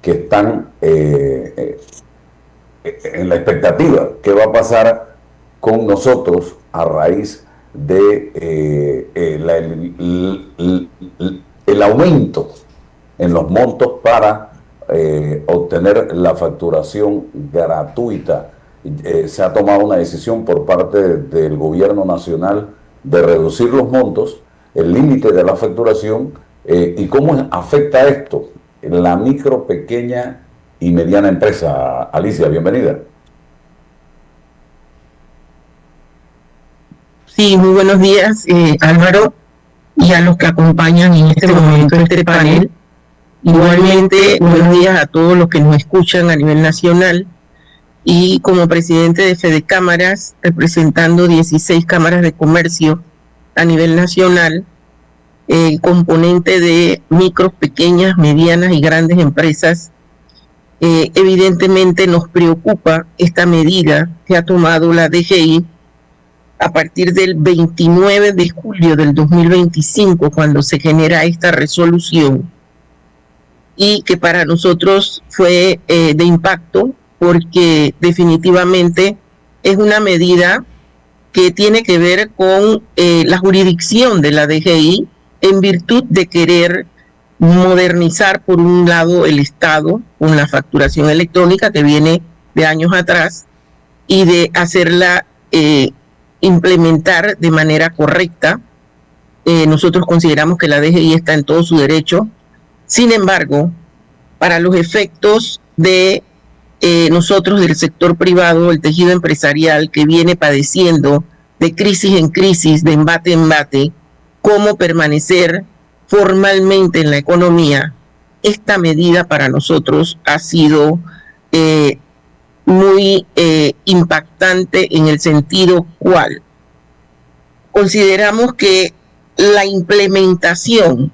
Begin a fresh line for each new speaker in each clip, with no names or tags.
que están en la expectativa. ¿Qué va a pasar con nosotros a raíz de el aumento en los montos para obtener la facturación gratuita? Se ha tomado una decisión por parte del gobierno nacional de reducir los montos, el límite de la facturación, y cómo afecta esto en la micro, pequeña y mediana empresa. Alicia, bienvenida.
Sí, muy buenos días, Álvaro, y a los que acompañan en este momento este panel. Igualmente, buenos días a todos los que nos escuchan a nivel nacional. Y como presidente de Fedecámaras, representando 16 cámaras de comercio a nivel nacional, componente de micros, pequeñas, medianas y grandes empresas, evidentemente nos preocupa esta medida que ha tomado la DGI a partir del 29 de julio del 2025, cuando se genera esta resolución, y que para nosotros fue de impacto, porque definitivamente es una medida que tiene que ver con la jurisdicción de la DGI en virtud de querer modernizar, por un lado, el Estado con la facturación electrónica que viene de años atrás y de hacerla implementar de manera correcta. Nosotros consideramos que la DGI está en todo su derecho. Sin embargo, para los efectos de nosotros del sector privado, el tejido empresarial que viene padeciendo de crisis en crisis, de embate en embate, cómo permanecer formalmente en la economía, esta medida para nosotros ha sido muy impactante en el sentido cual consideramos que la implementación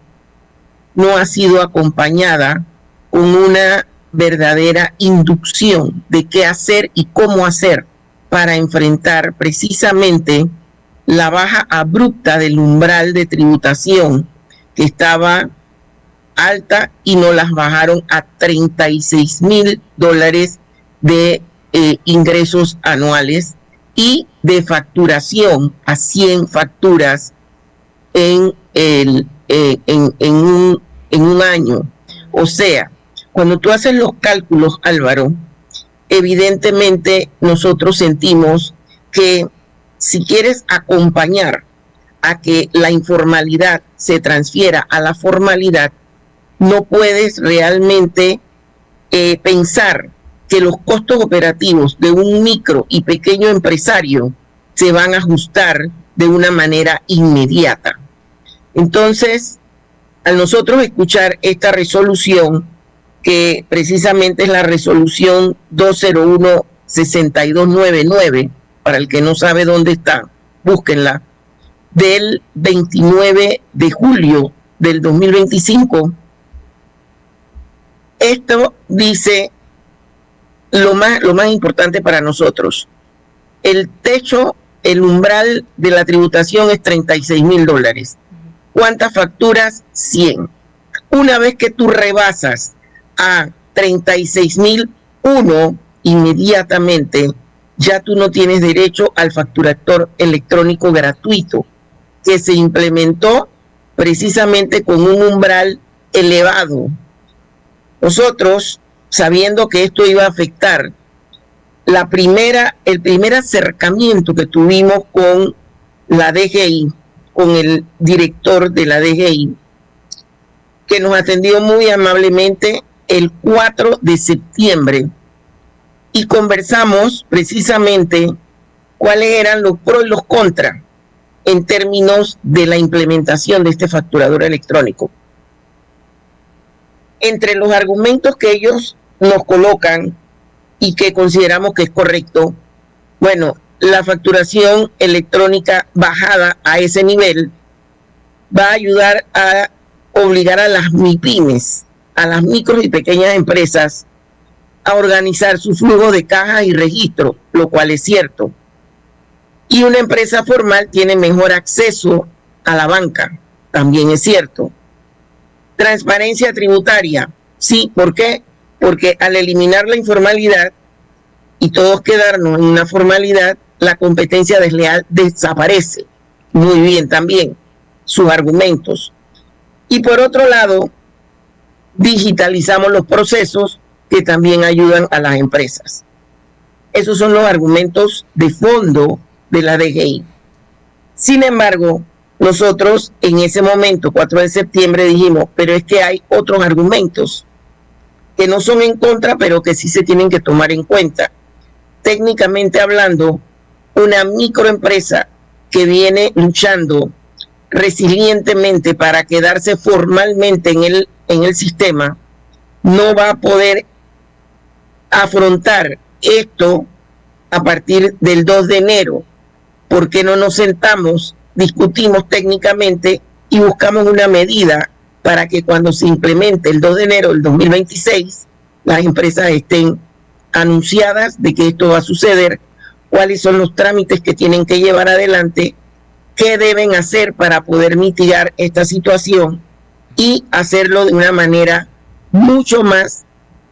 no ha sido acompañada con una verdadera inducción de qué hacer y cómo hacer para enfrentar precisamente la baja abrupta del umbral de tributación, que estaba alta y nos las bajaron a $36,000 de ingresos anuales y de facturación a 100 facturas en un año. O sea, cuando tú haces los cálculos, Álvaro, evidentemente nosotros sentimos que si quieres acompañar a que la informalidad se transfiera a la formalidad, no puedes realmente pensar que los costos operativos de un micro y pequeño empresario se van a ajustar de una manera inmediata. Entonces, al nosotros escuchar esta resolución, que precisamente es la resolución 201-6299, para el que no sabe dónde está, búsquenla, del 29 de julio del 2025, esto dice lo más importante para nosotros. El techo, el umbral de la tributación es $36,000. ¿Cuántas facturas? 100. Una vez que tú rebasas a 36,001, inmediatamente ya tú no tienes derecho al facturador electrónico gratuito, que se implementó precisamente con un umbral elevado. Nosotros, sabiendo que esto iba a afectar, el primer acercamiento que tuvimos con la DGI, con el director de la DGI, que nos atendió muy amablemente el 4 de septiembre, y conversamos precisamente cuáles eran los pros y los contras en términos de la implementación de este facturador electrónico. Entre los argumentos que ellos nos colocan y que consideramos que es correcto, bueno, la facturación electrónica bajada a ese nivel va a ayudar a obligar a las MIPYMES, a las micros y pequeñas empresas, a organizar su flujo de caja y registro, lo cual es cierto. Y una empresa formal tiene mejor acceso a la banca, también es cierto. Transparencia tributaria, sí, ¿por qué? porque al eliminar la informalidad y todos quedarnos en una formalidad, la competencia desleal desaparece. Muy bien también sus argumentos. Y por otro lado, digitalizamos los procesos que también ayudan a las empresas. Esos son los argumentos de fondo de la DGI. Sin embargo, nosotros en ese momento, 4 de septiembre, dijimos, pero es que hay otros argumentos que no son en contra, pero que sí se tienen que tomar en cuenta. Técnicamente hablando, una microempresa que viene luchando resilientemente para quedarse formalmente en el sistema, no va a poder afrontar esto a partir del 2 de enero. ¿Por qué no nos sentamos, discutimos técnicamente y buscamos una medida para que cuando se implemente el 2 de enero del 2026, las empresas estén anunciadas de que esto va a suceder, cuáles son los trámites que tienen que llevar adelante, qué deben hacer para poder mitigar esta situación y hacerlo de una manera mucho más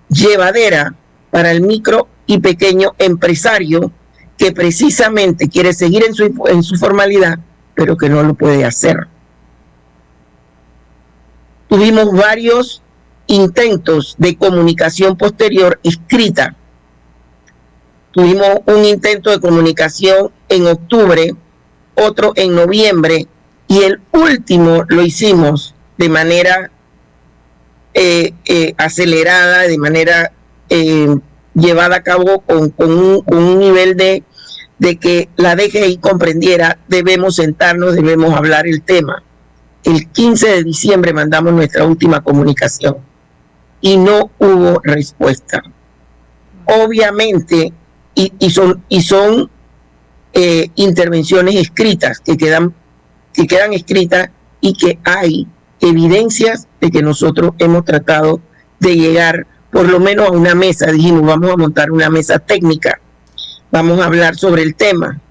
llevadera para el micro y pequeño empresario que precisamente quiere seguir en su formalidad, pero que no lo puede hacer. Tuvimos varios intentos de comunicación posterior escrita. Tuvimos un intento de comunicación en octubre, otro en noviembre, y el último lo hicimos de manera acelerada, de manera llevada a cabo con un nivel de que la DGI comprendiera, debemos sentarnos, debemos hablar el tema. El 15 de diciembre mandamos nuestra última comunicación y no hubo respuesta. Obviamente, y son intervenciones escritas que quedan escritas y que hay evidencias de que nosotros hemos tratado de llegar por lo menos a una mesa. Dijimos, vamos a montar una mesa técnica, vamos a hablar sobre el tema.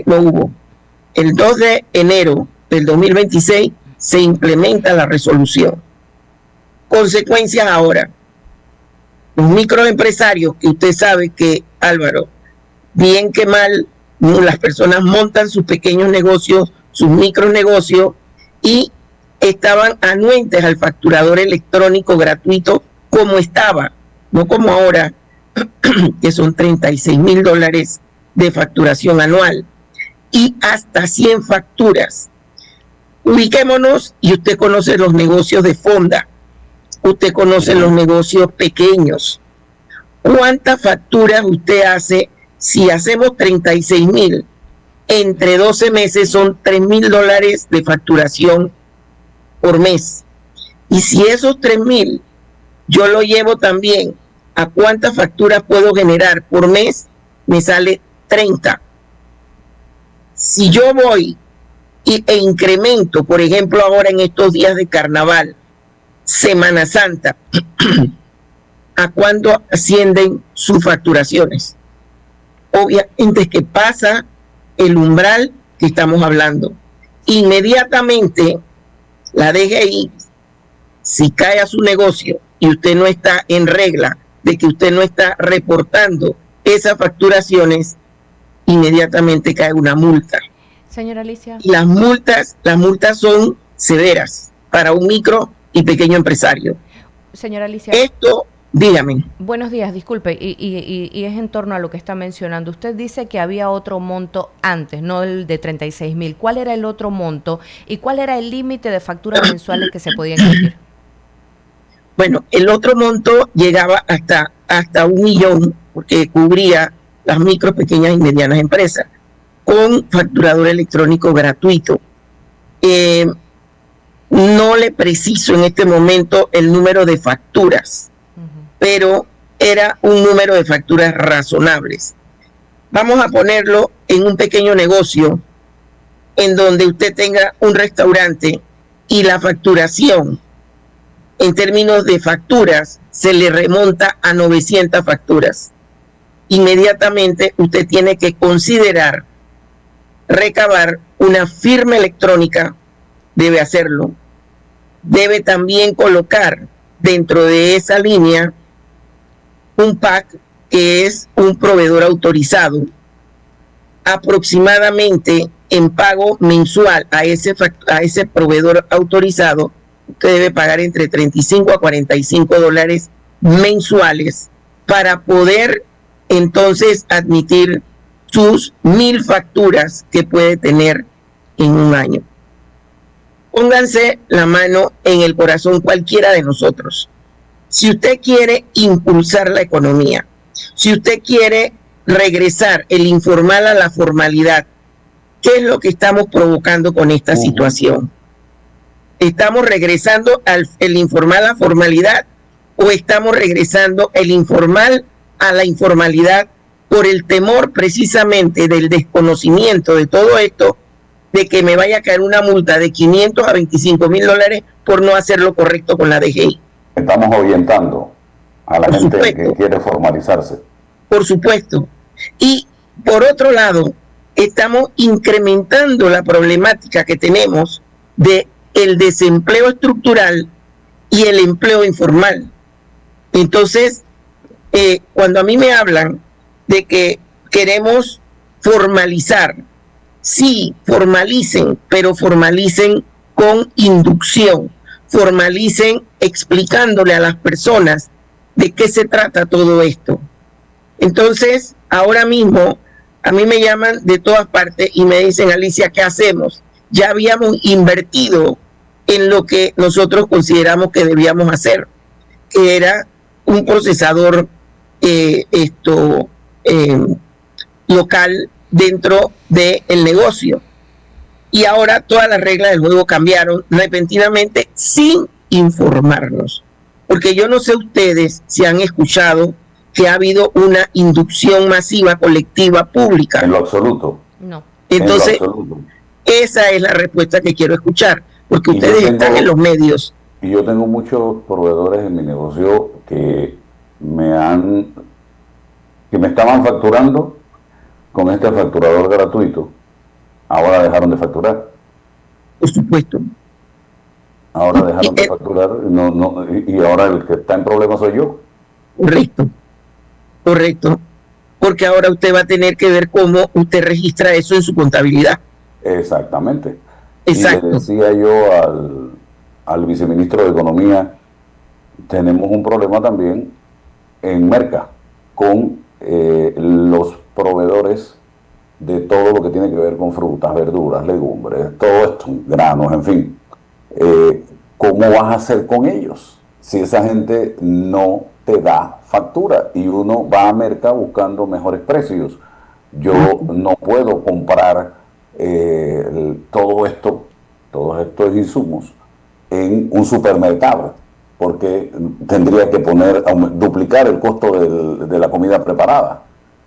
No hubo. El 2 de enero del 2026 se implementa la resolución. Consecuencias ahora. Los microempresarios, que usted sabe que, Álvaro, bien que mal, las personas montan sus pequeños negocios, sus micronegocios, y estaban anuentes al facturador electrónico gratuito como estaba, no como ahora, que son $36,000 de facturación anual y hasta 100 facturas. Ubiquémonos, y usted conoce los negocios de fonda, usted conoce los negocios pequeños. ¿Cuántas facturas usted hace? Si hacemos 36,000, entre 12 meses son $3,000 de facturación por mes. Y si esos 3,000 yo lo llevo también a cuántas facturas puedo generar por mes, me sale 30. Si yo voy e incremento, por ejemplo, ahora en estos días de carnaval, Semana Santa, ¿a cuánto ascienden sus facturaciones? Obviamente que pasa el umbral que estamos hablando. Inmediatamente la DGI, si cae a su negocio y usted no está en regla de que usted no está reportando esas facturaciones, inmediatamente cae una multa.
Señora Alicia.
Y las multas son severas para un micro y pequeño empresario.
Señora Alicia.
Esto, dígame.
Buenos días, disculpe, y es en torno a lo que está mencionando. Usted dice que había otro monto antes, no el de 36,000. ¿Cuál era el otro monto y cuál era el límite de facturas mensuales que se podían emitir?
Bueno, el otro monto llegaba hasta 1 millón, porque cubría las micro, pequeñas y medianas empresas, con facturador electrónico gratuito. No le preciso en este momento el número de facturas, pero era un número de facturas razonables. Vamos a ponerlo en un pequeño negocio en donde usted tenga un restaurante y la facturación en términos de facturas se le remonta a 900 facturas. Inmediatamente usted tiene que considerar recabar una firma electrónica, debe hacerlo, debe también colocar dentro de esa línea un PAC, que es un proveedor autorizado, aproximadamente en pago mensual a ese proveedor autorizado, usted debe pagar entre 35 a 45 dólares mensuales para poder entonces admitir sus 1000 facturas que puede tener en un año. Pónganse la mano en el corazón cualquiera de nosotros. Si usted quiere impulsar la economía, si usted quiere regresar el informal a la formalidad, ¿qué es lo que estamos provocando con esta situación? ¿Estamos regresando el informal a la formalidad o estamos regresando el informal a la informalidad por el temor precisamente del desconocimiento de todo esto, de que me vaya a caer una multa de 500 a 25 mil dólares por no hacer lo correcto con la DGI?
Estamos ahuyentando a la gente que quiere formalizarse.
Por supuesto. Y por otro lado, estamos incrementando la problemática que tenemos de el desempleo estructural y el empleo informal. Entonces, cuando a mí me hablan de que queremos formalizar, sí, formalicen, pero formalicen con inducción, formalicen explicándole a las personas de qué se trata todo esto. Entonces, ahora mismo, a mí me llaman de todas partes y me dicen, Alicia, ¿qué hacemos? Ya habíamos invertido en lo que nosotros consideramos que debíamos hacer, que era un procesador local dentro del negocio. Y ahora todas las reglas del juego cambiaron repentinamente sin informarnos. Porque yo no sé ustedes si han escuchado que ha habido una inducción masiva, colectiva, pública.
En lo absoluto.
No.
Entonces,
en lo absoluto.
Esa es la respuesta que quiero escuchar, porque ustedes están en los medios.
Y yo tengo muchos proveedores en mi negocio que me estaban facturando con este facturador gratuito. Ahora dejaron de facturar.
Por supuesto.
Ahora dejaron de facturar y ahora el que está en problemas soy yo.
Correcto. Porque ahora usted va a tener que ver cómo usted registra eso en su contabilidad.
Exactamente.
Exacto.
Y le decía yo al viceministro de Economía, tenemos un problema también en Merca con los proveedores de todo lo que tiene que ver con frutas, verduras, legumbres, todo esto, granos, en fin. ¿Cómo vas a hacer con ellos si esa gente no te da factura y uno va a Merca buscando mejores precios? Yo no puedo comprar todos estos insumos en un supermercado porque tendría que duplicar el costo de la comida preparada.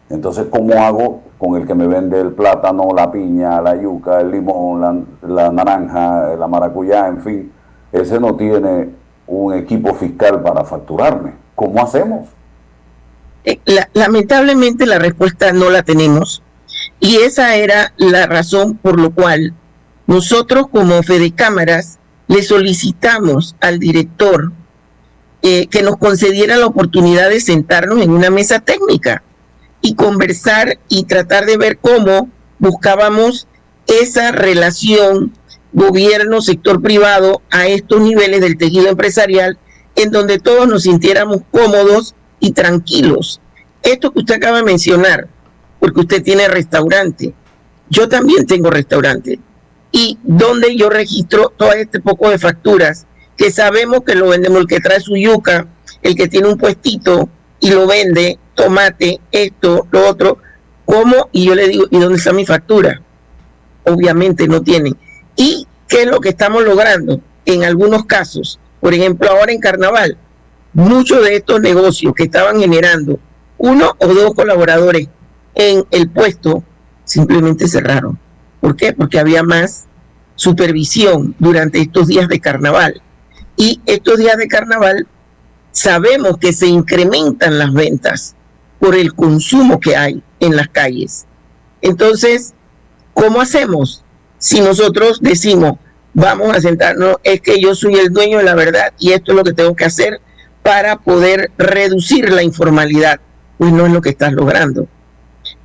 Entonces, ¿cómo hago con el que me vende el plátano, la piña, la yuca, el limón, la naranja, la maracuyá, en fin? Ese no tiene un equipo fiscal para facturarme. ¿Cómo hacemos?
Lamentablemente la respuesta no la tenemos, y esa era la razón por la cual nosotros como Fedecámaras le solicitamos al director que nos concediera la oportunidad de sentarnos en una mesa técnica y conversar y tratar de ver cómo buscábamos esa relación gobierno-sector privado a estos niveles del tejido empresarial, en donde todos nos sintiéramos cómodos y tranquilos. Esto que usted acaba de mencionar, porque usted tiene restaurante, yo también tengo restaurante, y donde yo registro todo este poco de facturas, que sabemos que lo vendemos, el que trae su yuca, el que tiene un puestito y lo vende, tomate, esto, lo otro, ¿cómo? Y yo le digo, ¿y dónde está mi factura? Obviamente no tiene. ¿Y qué es lo que estamos logrando? En algunos casos, por ejemplo, ahora en Carnaval, muchos de estos negocios que estaban generando 1 o 2 colaboradores en el puesto, simplemente cerraron. ¿Por qué? Porque había más supervisión durante estos días de Carnaval. Y estos días de Carnaval sabemos que se incrementan las ventas por el consumo que hay en las calles. Entonces, ¿cómo hacemos? Si nosotros decimos, vamos a sentarnos, es que yo soy el dueño de la verdad y esto es lo que tengo que hacer, para poder reducir la informalidad. Pues no es lo que estás logrando.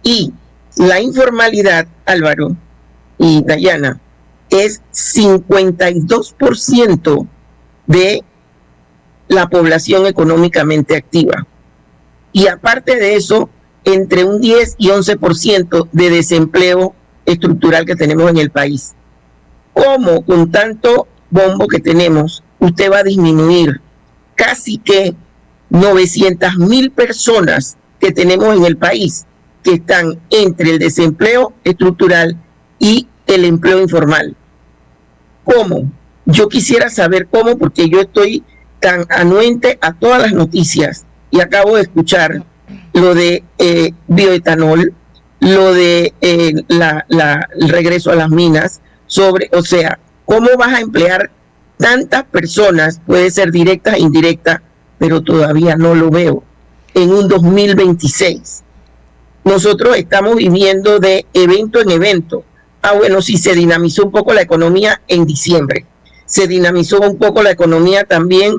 Y la informalidad, Álvaro y Dayana, es 52% de la población económicamente activa. Y aparte de eso, entre un 10 y 11% de desempleo estructural que tenemos en el país. ¿Cómo con tanto bombo que tenemos usted va a disminuir casi que 900,000 personas que tenemos en el país que están entre el desempleo estructural y el empleo informal? ¿Cómo? Yo quisiera saber cómo, porque yo estoy tan anuente a todas las noticias y acabo de escuchar lo de bioetanol, lo de el regreso a las minas, o sea, ¿cómo vas a emplear tantas personas? Puede ser directas e indirectas, pero todavía no lo veo en un 2026. Nosotros estamos viviendo de evento en evento. Bueno, sí, se dinamizó un poco la economía en diciembre. Se dinamizó un poco la economía también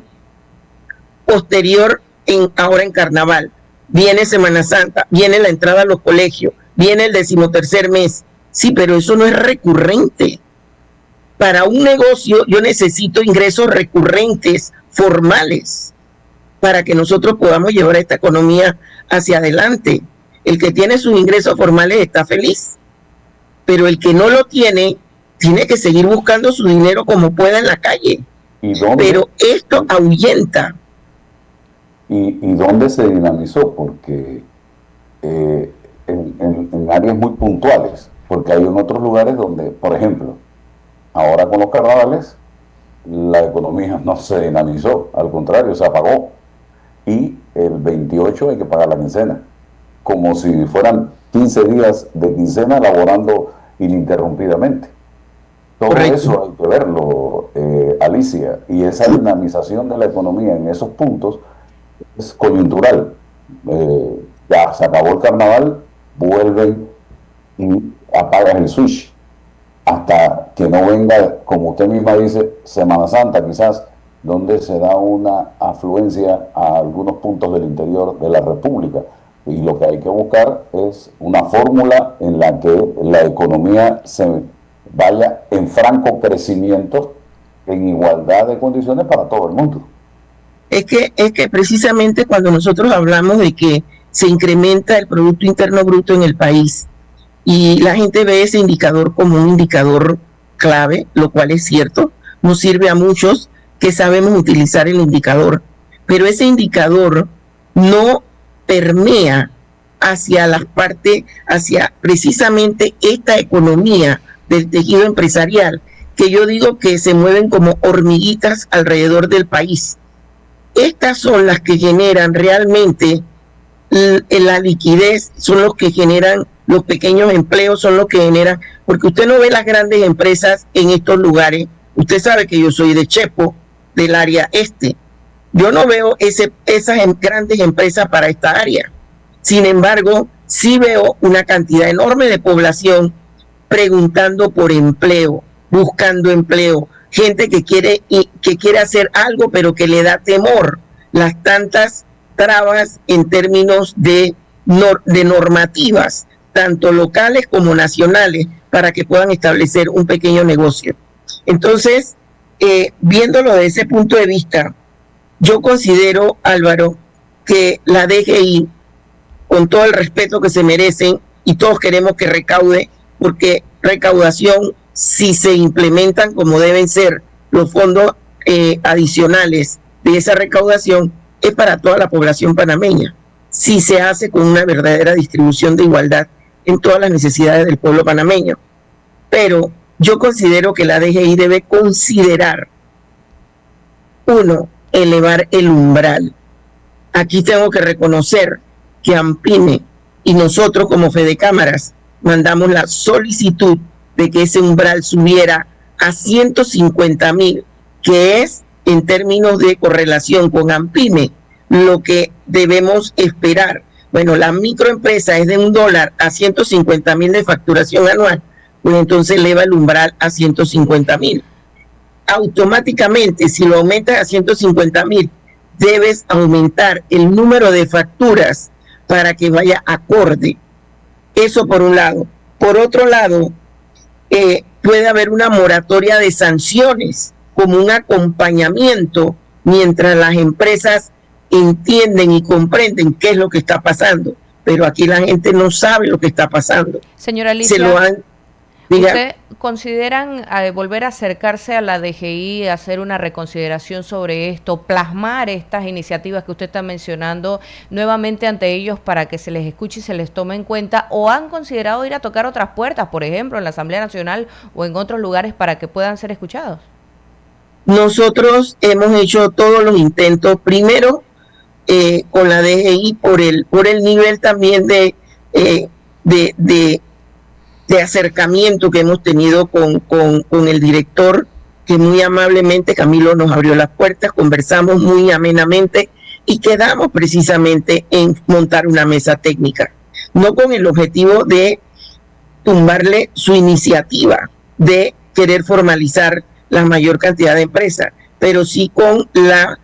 posterior ahora en Carnaval. Viene Semana Santa, viene la entrada a los colegios, viene el 13º mes. Sí, pero eso no es recurrente. Para un negocio yo necesito ingresos recurrentes, formales, para que nosotros podamos llevar esta economía hacia adelante. El que tiene sus ingresos formales está feliz, pero el que no lo tiene, tiene que seguir buscando su dinero como pueda en la calle. Pero esto ahuyenta.
¿Y dónde se dinamizó? Porque en áreas muy puntuales, porque hay en otros lugares donde, por ejemplo, ahora con los carnavales, la economía no se dinamizó, al contrario, se apagó. Y el 28 hay que pagar la quincena, como si fueran 15 días de quincena laborando ininterrumpidamente. Todo Correcto. Eso hay que verlo, Alicia, y esa dinamización de la economía en esos puntos es coyuntural. Ya se acabó el carnaval, vuelven y apagan el switch hasta que no venga, como usted misma dice, Semana Santa quizás, donde se da una afluencia a algunos puntos del interior de la República. Y lo que hay que buscar es una fórmula en la que la economía se vaya en franco crecimiento, en igualdad de condiciones para todo el mundo.
Es que precisamente cuando nosotros hablamos de que se incrementa el Producto Interno Bruto en el país y la gente ve ese indicador como un indicador clave, lo cual es cierto, nos sirve a muchos que sabemos utilizar el indicador, pero ese indicador no permea hacia las partes, hacia precisamente esta economía del tejido empresarial, que yo digo que se mueven como hormiguitas alrededor del país. Estas son las que generan realmente la liquidez, son los que generan los pequeños empleos, son los que generan, porque usted no ve las grandes empresas en estos lugares. Usted sabe que yo soy de Chepo, del área este. Yo no veo esas grandes empresas para esta área. Sin embargo, sí veo una cantidad enorme de población preguntando por empleo, buscando empleo, gente que quiere hacer algo, pero que le da temor las tantas trabas en términos de normativas, tanto locales como nacionales, para que puedan establecer un pequeño negocio. Entonces, viéndolo desde ese punto de vista, yo considero, Álvaro, que la DGI, con todo el respeto que se merecen, y todos queremos que recaude, porque recaudación, si se implementan como deben ser los fondos adicionales de esa recaudación, es para toda la población panameña, si se hace con una verdadera distribución de igualdad en todas las necesidades del pueblo panameño. Pero yo considero que la DGI debe considerar, uno, elevar el umbral. Aquí tengo que reconocer que AMPIME y nosotros como Fedecámaras mandamos la solicitud de que ese umbral subiera a 150,000, que es, en términos de correlación con AMPIME, lo que debemos esperar. Bueno, la microempresa es de $1 a 150,000 de facturación anual, pues entonces eleva el umbral a 150,000. Automáticamente, si lo aumentas a 150,000, debes aumentar el número de facturas para que vaya acorde. Eso por un lado. Por otro lado, puede haber una moratoria de sanciones como un acompañamiento mientras las empresas entienden y comprenden qué es lo que está pasando. Pero aquí la gente no sabe lo que está pasando.
Señora Alicia,
se lo han
¿usted consideran volver a acercarse a la DGI, hacer una reconsideración sobre esto, plasmar estas iniciativas que usted está mencionando nuevamente ante ellos para que se les escuche y se les tome en cuenta? ¿O han considerado ir a tocar otras puertas, por ejemplo, en la Asamblea Nacional o en otros lugares para que puedan ser escuchados?
Nosotros hemos hecho todos los intentos, primero con la DGI por el nivel también de acercamiento que hemos tenido con el director, que muy amablemente Camilo nos abrió las puertas, conversamos muy amenamente y quedamos precisamente en montar una mesa técnica, no con el objetivo de tumbarle su iniciativa de querer formalizar la mayor cantidad de empresas, pero sí con la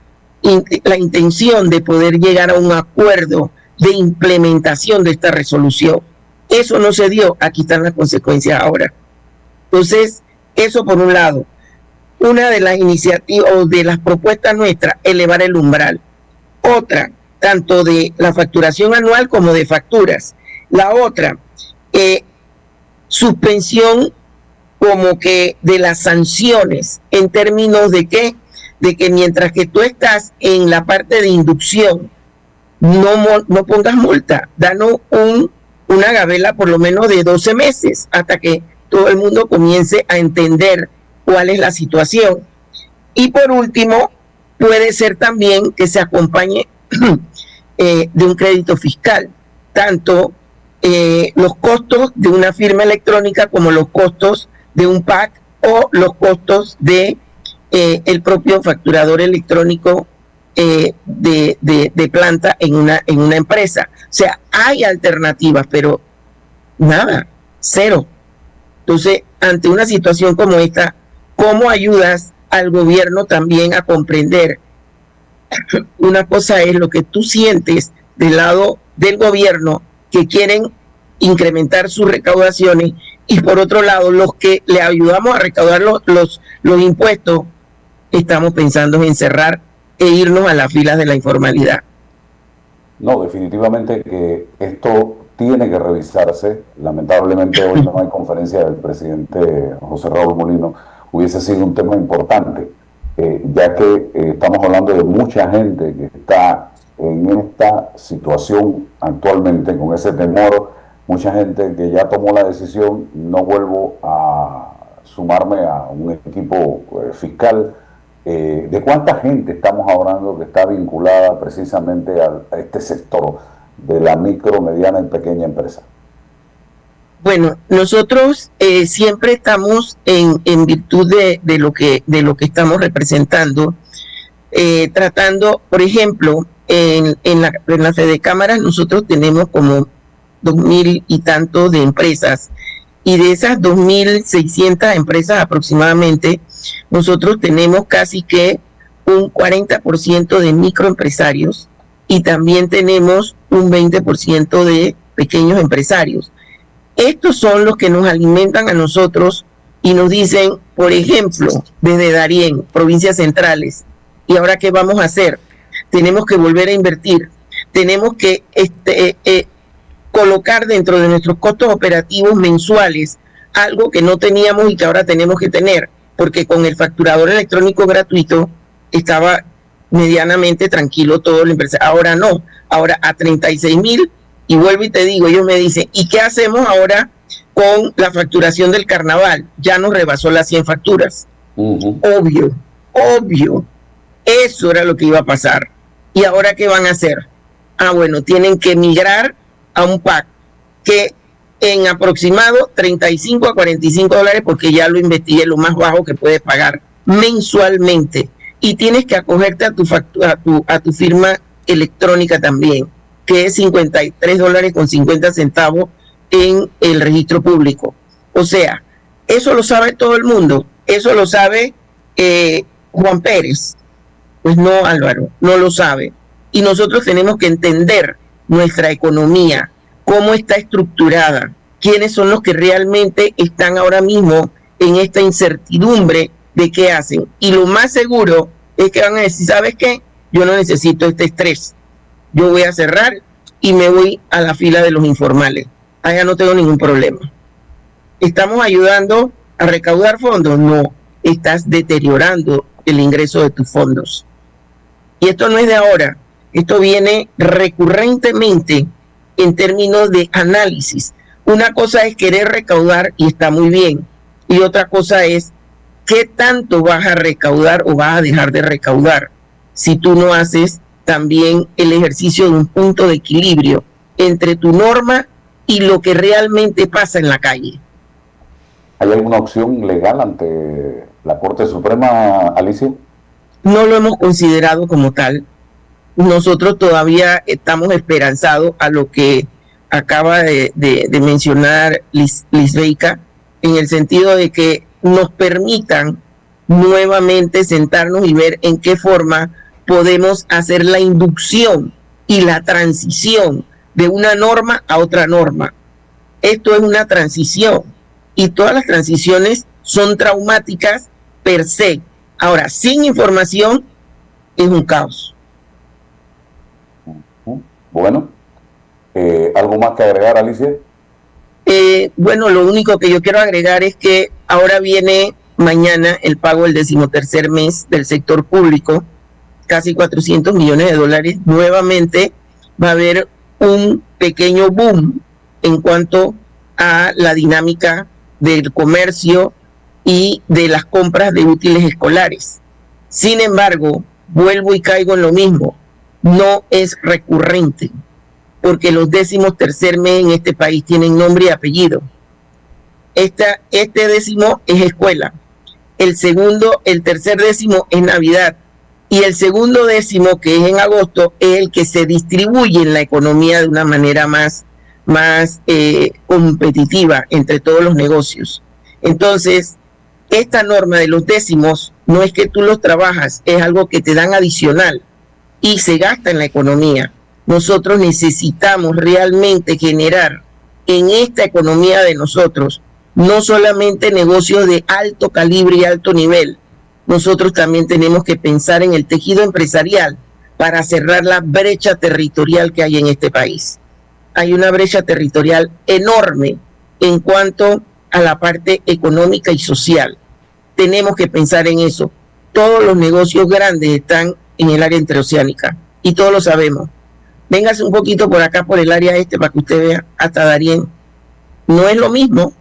intención de poder llegar a un acuerdo de implementación de esta resolución. Eso no se dio, aquí están las consecuencias ahora. Entonces, eso por un lado. Una de las iniciativas o de las propuestas nuestras, elevar el umbral. Otra, tanto de la facturación anual como de facturas. La otra, suspensión como que de las sanciones, en términos de qué, de que mientras que tú estás en la parte de inducción, no pongas multa, danos una gabela por lo menos de 12 meses, hasta que todo el mundo comience a entender cuál es la situación. Y por último, puede ser también que se acompañe de un crédito fiscal, tanto los costos de una firma electrónica como los costos de un PAC o los costos de el propio facturador electrónico de planta en una empresa. O sea, hay alternativas, pero nada, cero. Entonces, ante una situación como esta, ¿cómo ayudas al gobierno también a comprender? Una cosa es lo que tú sientes del lado del gobierno, que quieren incrementar sus recaudaciones, y por otro lado, los que le ayudamos a recaudar los impuestos, estamos pensando en cerrar e irnos a las filas de la informalidad.
No, definitivamente que esto tiene que revisarse. Lamentablemente hoy no hay conferencia del presidente José Raúl Mulino. Hubiese sido un tema importante, ya que estamos hablando de mucha gente que está en esta situación actualmente, con ese temor, mucha gente que ya tomó la decisión: no vuelvo a sumarme a un equipo fiscal. ¿De cuánta gente estamos hablando que está vinculada precisamente a este sector de la micro, mediana y pequeña empresa?
Bueno, nosotros siempre estamos en virtud de lo que estamos representando, tratando, por ejemplo, en la Fede Cámaras nosotros tenemos como 2,000 y tantos de empresas, y de esas 2,600 empresas aproximadamente, nosotros tenemos casi que un 40% de microempresarios y también tenemos un 20% de pequeños empresarios. Estos son los que nos alimentan a nosotros y nos dicen, por ejemplo, desde Darién, provincias centrales, ¿y ahora qué vamos a hacer? Tenemos que volver a invertir, tenemos que colocar dentro de nuestros costos operativos mensuales algo que no teníamos y que ahora tenemos que tener, porque con el facturador electrónico gratuito estaba medianamente tranquilo todo el empresario. Ahora no, ahora a 36,000, y vuelvo y te digo, ellos me dicen, ¿y qué hacemos ahora con la facturación del carnaval? Ya nos rebasó las 100 facturas. Obvio, eso era lo que iba a pasar. ¿Y ahora qué van a hacer? Bueno, tienen que migrar a un PAC que en aproximado 35 a 45 dólares, porque ya lo investigué, lo más bajo que puedes pagar mensualmente, y tienes que acogerte a tu factura, a tu firma electrónica también, que es 53 dólares con 50 centavos en el registro público. O sea, eso lo sabe todo el mundo, eso lo sabe Juan Pérez, Pues no, Álvaro, no lo sabe. Y nosotros tenemos que entender nuestra economía, cómo está estructurada, quiénes son los que realmente están ahora mismo en esta incertidumbre de qué hacen. Y lo más seguro es que van a decir, ¿sabes qué? Yo no necesito este estrés. Yo voy a cerrar y me voy a la fila de los informales. Allá no tengo ningún problema. ¿Estamos ayudando a recaudar fondos? No, estás deteriorando el ingreso de tus fondos. Y esto no es de ahora, esto viene recurrentemente en términos de análisis. Una cosa es querer recaudar y está muy bien, y otra cosa es qué tanto vas a recaudar o vas a dejar de recaudar si tú no haces también el ejercicio de un punto de equilibrio entre tu norma y lo que realmente pasa en la calle.
¿Hay alguna opción legal ante la Corte Suprema, Alicia?
No lo hemos considerado como tal. Nosotros todavía estamos esperanzados a lo que acaba de mencionar Lisbeika, en el sentido de que nos permitan nuevamente sentarnos y ver en qué forma podemos hacer la inducción y la transición de una norma a otra norma. Esto es una transición y todas las transiciones son traumáticas per se. Ahora, sin información es un caos.
Bueno, ¿algo más que agregar, Alicia?
Bueno, lo único que yo quiero agregar es que ahora viene mañana el pago del 13º mes del sector público, casi 400 millones de dólares. Nuevamente va a haber un pequeño boom en cuanto a la dinámica del comercio y de las compras de útiles escolares. Sin embargo, vuelvo y caigo en lo mismo, no es recurrente, porque los 13º mes en este país tienen nombre y apellido. Este 10º es escuela, el tercer 10º es Navidad, y el segundo 10º, que es en agosto, es el que se distribuye en la economía de una manera más competitiva entre todos los negocios. Entonces, esta norma de los décimos no es que tú los trabajas, es algo que te dan adicional y se gasta en la economía. Nosotros necesitamos realmente generar en esta economía de nosotros no solamente negocios de alto calibre y alto nivel, nosotros también tenemos que pensar en el tejido empresarial para cerrar la brecha territorial que hay en este país. Hay una brecha territorial enorme en cuanto a la parte económica y social. Tenemos que pensar en eso. Todos los negocios grandes están en el área interoceánica y todos lo sabemos. Véngase un poquito por acá, por el área para que usted vea hasta Darién. No es lo mismo,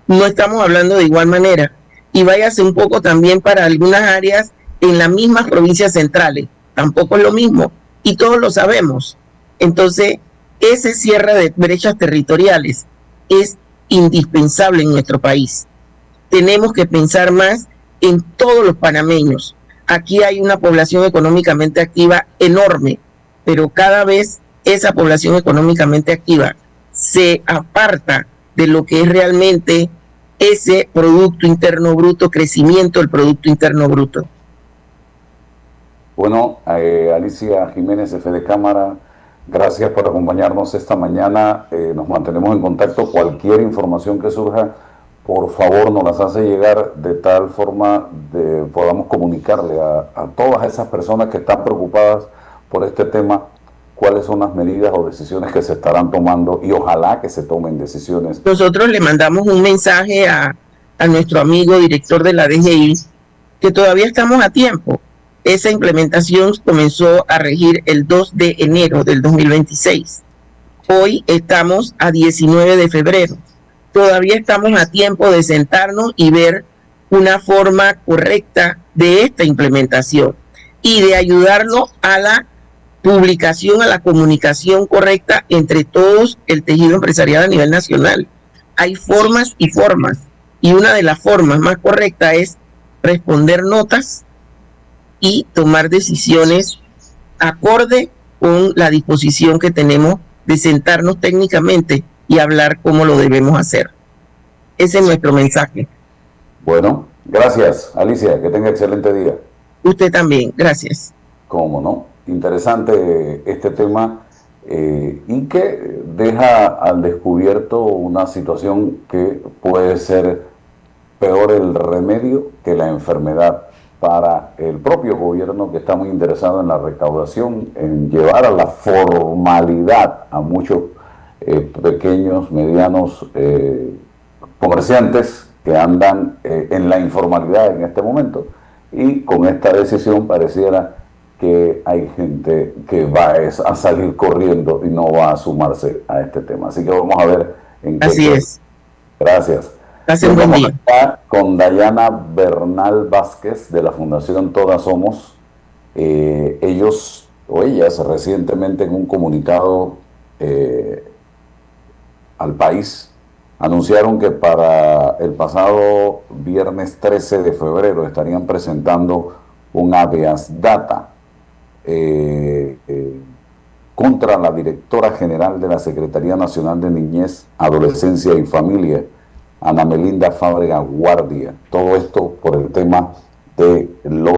no estamos hablando de igual manera. Y váyase un poco también para algunas áreas en las mismas provincias centrales. Tampoco es lo mismo y todos lo sabemos. Entonces, ese cierre de brechas territoriales es indispensable en nuestro país. Tenemos que pensar más en todos los panameños. Aquí hay una población económicamente activa enorme, pero cada vez esa población económicamente activa se aparta de lo que es realmente ese Producto Interno Bruto, crecimiento del Producto Interno Bruto.
Bueno, Alicia Jiménez, jefe de Cámara, gracias por acompañarnos esta mañana. Nos mantenemos en contacto. Cualquier información que surja, por favor, nos las hace llegar de tal forma de podamos comunicarle a todas esas personas que están preocupadas por este tema, cuáles son las medidas o decisiones que se estarán tomando y ojalá que se tomen decisiones.
Nosotros le mandamos un mensaje a nuestro amigo director de la DGI que todavía estamos a tiempo. Esa implementación comenzó a regir el 2 de enero del 2026. Hoy estamos a 19 de febrero. Todavía estamos a tiempo de sentarnos y ver una forma correcta de esta implementación y de ayudarnos a la publicación, a la comunicación correcta entre todos el tejido empresarial a nivel nacional. Hay formas y formas, y una de las formas más correctas es responder notas y tomar decisiones acorde con la disposición que tenemos de sentarnos técnicamente y hablar cómo lo debemos hacer. Ese es nuestro mensaje.
Bueno, gracias, Alicia, que tenga excelente día.
Usted también, gracias.
Cómo no. Interesante este tema y que deja al descubierto una situación que puede ser peor el remedio que la enfermedad para el propio gobierno, que está muy interesado en la recaudación, en llevar a la formalidad a muchos pequeños, medianos comerciantes que andan en la informalidad en este momento, y con esta decisión pareciera que hay gente que va a salir corriendo y no va a sumarse a este tema. Así que vamos a ver en qué
Así
queda.
es.
Gracias.
Pasen buen
Vamos
día.
acá con Dayana Bernal Vázquez de la Fundación Todas Somos. Ellos o ellas recientemente en un comunicado al país anunciaron que para el pasado viernes 13 de febrero estarían presentando un habeas data contra la directora general de la Secretaría Nacional de Niñez, Adolescencia y Familia, Ana Melinda Fábrega Guardia. Todo esto por el tema de los